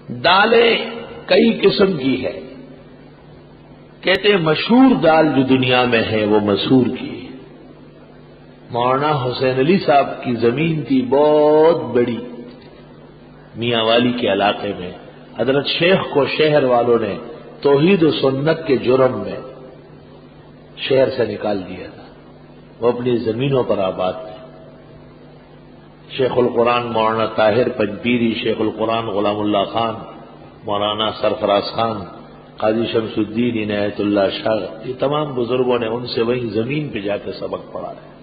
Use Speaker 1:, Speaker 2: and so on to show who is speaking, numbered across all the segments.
Speaker 1: دالیں کئی قسم کی ہے، کہتے ہیں مشہور دال جو دنیا میں ہے وہ مسور کی ہے۔ مولانا حسین علی صاحب کی زمین تھی بہت بڑی میاں والی کے علاقے میں، حضرت شیخ کو شہر والوں نے توحید و سنت کے جرم میں شہر سے نکال دیا تھا، وہ اپنی زمینوں پر آباد تھے۔ شیخ القرآن مولانا طاہر پنجپیری، شیخ القرآن غلام اللہ خان، مولانا سرفراز خان، قاضی شمس الدین عنایت اللہ شاہ، یہ تمام بزرگوں نے ان سے وہیں زمین پہ جا کے سبق پڑھا ہے۔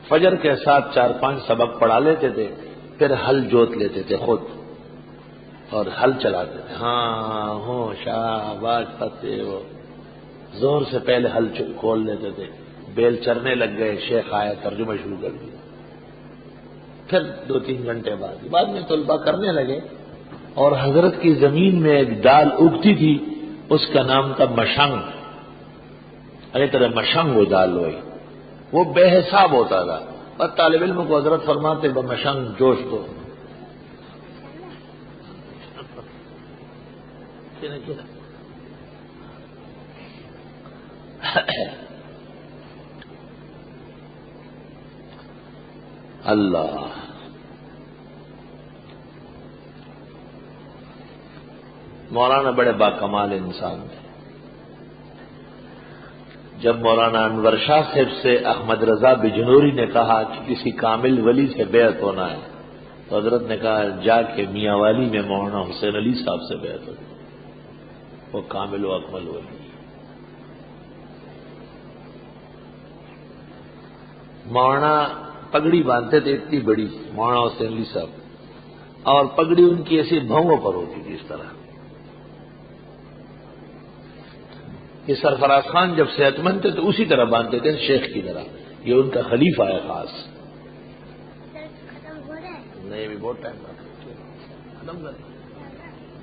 Speaker 1: فجر کے ساتھ 4-5 سبق پڑھا لیتے تھے، پھر ہل جوت لیتے تھے خود اور ہل چلاتے تھے، ہاں ہو شاباش فتح ہو، زور سے پہلے ہل کھول لیتے تھے، بیل چرنے لگ گئے، شیخ آیا ترجمہ شروع کر دیا، پھر 2-3 گھنٹے بعد میں طلبہ کرنے لگے، اور حضرت کی زمین میں ایک دال اگتی تھی، اس کا نام تھا مشنگ، ارے طرح مشنگ وہ دال ہوئی، وہ بے حساب ہوتا تھا، اور طالب علم کو حضرت فرماتے مشنگ جوش دو، اللہ مولانا بڑے باکمال انسان تھے۔ جب مولانا انور شاہ صاحب سے احمد رضا بجنوری نے کہا کہ کسی کامل ولی سے بیعت ہونا ہے، تو حضرت نے کہا جا کے میاں والی میں مولانا حسین علی صاحب سے بیعت ہو، وہ کامل و اکمل ولی۔ مولانا پگڑی باندھتے تھے اتنی بڑی مولانا حسین علی صاحب، اور پگڑی ان کی ایسی بھووں پر ہوتی تھی اس طرح۔ یہ سرفراز خان جب صحت مند تھے تو اسی طرح باندھتے تھے شیخ کی طرح، یہ ان کا خلیفہ ہے خاص۔ نہیں ابھی بہت ٹائم لگا، ختم کر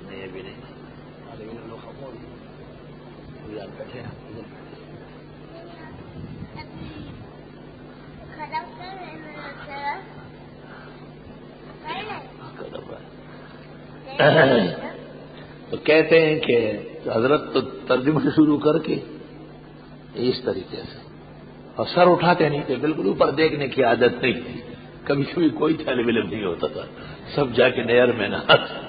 Speaker 1: نہیں ابھی نہیں، بیٹھے تو کہتے ہیں کہ حضرت تو ترجمہ شروع کر کے اس طریقے سے، اور سر اٹھاتے نہیں تھے، بالکل اوپر دیکھنے کی عادت نہیں تھی، کبھی کبھی کوئی طالب علم نہیں ہوتا تھا، سب جا کے نہر میں نہاتے۔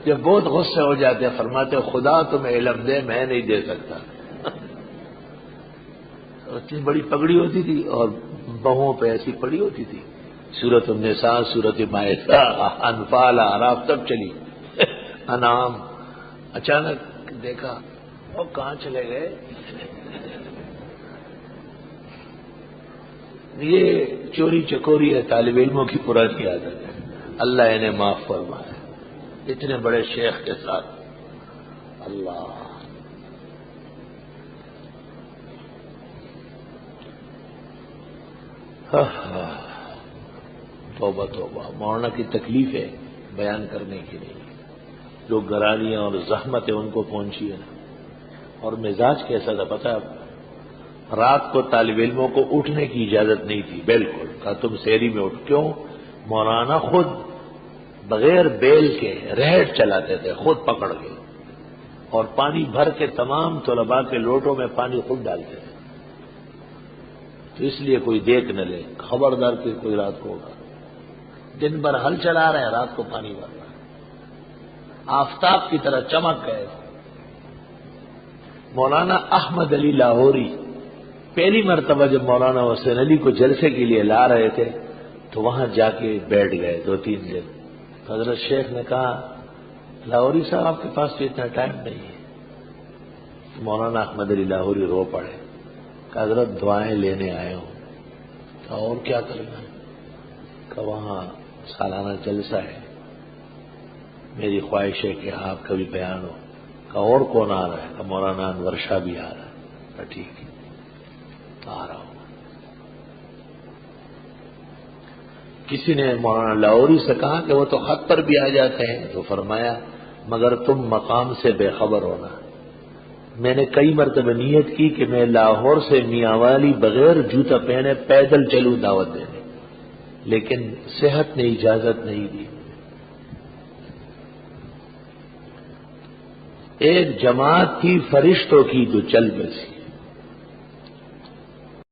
Speaker 1: جب بہت غصے ہو جاتے فرماتے خدا تمہیں علم دے میں نہیں دے سکتا۔ اتنی بڑی پگڑی ہوتی تھی اور بہوں پہ ایسی پڑی ہوتی تھی، سورۃ النساء، سورۃ مائدہ، انفال، اعراف تب چلی، انعام۔ اچانک دیکھا وہ کہاں چلے گئے، یہ چوری چکوری ہے، طالب علموں کی پرانی عادت ہے، اللہ انہیں معاف فرمائے، اتنے بڑے شیخ کے ساتھ۔ اللہ توبہ توبہ، مولانا کی تکلیف ہے بیان کرنے کی نہیں، جو گرانیاں اور زحمتیں ان کو پہنچی ہے نا، اور مزاج کیسا تھا پتہ ہے، رات کو طالب علموں کو اٹھنے کی اجازت نہیں تھی بالکل، کہا تم سیری میں اٹھ، کیوں؟ مولانا خود بغیر بیل کے ریہٹ چلاتے تھے خود پکڑ کے، اور پانی بھر کے تمام طلباء کے لوٹوں میں پانی خود ڈالتے تھے، تو اس لیے کوئی دیکھ نہ لے، خبردار کہ کوئی رات کو ہوگا، دن بھر ہل چلا رہے ہیں، رات کو پانی بھر رہا ہے، آفتاب کی طرح چمک گئے۔ مولانا احمد علی لاہوری پہلی مرتبہ جب مولانا حسین علی کو جلسے کے لیے لا رہے تھے تو وہاں جا کے بیٹھ گئے 2-3 دن، حضرت شیخ نے کہا لاہوری صاحب آپ کے پاس تو اتنا ٹائم نہیں ہے، مولانا احمد علی لاہوری رو پڑے، کہ حضرت دعائیں لینے آئے ہوں، کہ اور کیا کرنا ہے، کہ وہاں سالانہ جلسہ ہے، میری خواہش ہے کہ آپ کا بھی بیان ہو، کہ اور کون آ رہا ہے، کہ مولانا انور شاہ بھی آ رہا ہے، کہ ٹھیک ہے آ رہا ہوں۔ کسی نے مولانا لاہوری سے کہا کہ وہ تو خط پر بھی آ جاتے ہیں، تو فرمایا مگر تم مقام سے بے خبر ہونا، میں نے کئی مرتبہ نیت کی کہ میں لاہور سے میاں والی بغیر جوتا پہنے پیدل چلوں دعوت دینے، لیکن صحت نے اجازت نہیں دی۔ ایک جماعت تھی فرشتوں کی جو چل بسی،